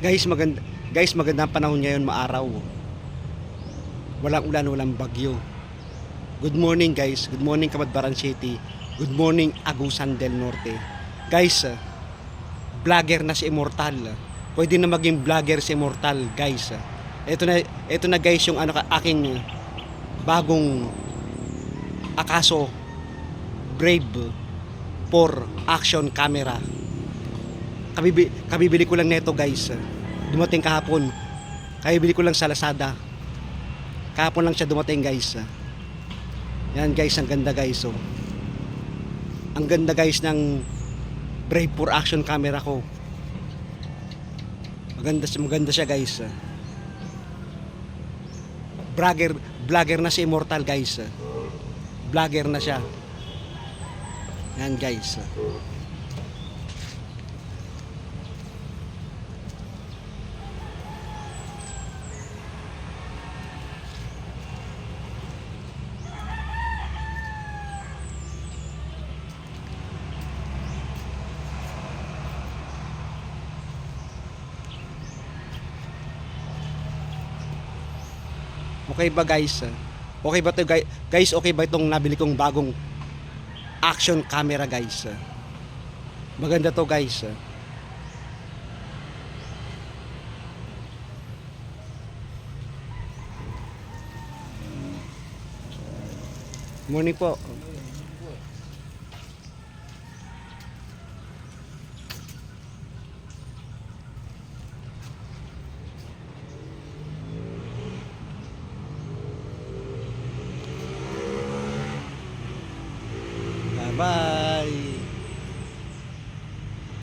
Guys, magandang panahon ngayon, maaraw. Walang ulan, walang bagyo. Good morning guys. Good morning Camadbaran City. Good morning Agusan del Norte. Guys, vlogger na si Immortal. Pwede na maging vlogger si Immortal, guys. Ito na guys yung aking bagong Akaso Brave for action camera. Kabibili ko lang neto guys. Dumating kahapon. Kabibili ko lang sa Lazada. Kahapon lang siya dumating guys. Yan guys, ang ganda guys. Oh. Ang ganda guys ng Brave for action camera ko. Maganda siya guys. Vlogger na si Immortal guys. Vlogger na siya. Yan guys. Okay ba guys? Okay ba to guys? Guys, okay ba itong nabili kong bagong action camera guys? Maganda to guys. Morning po. Bye.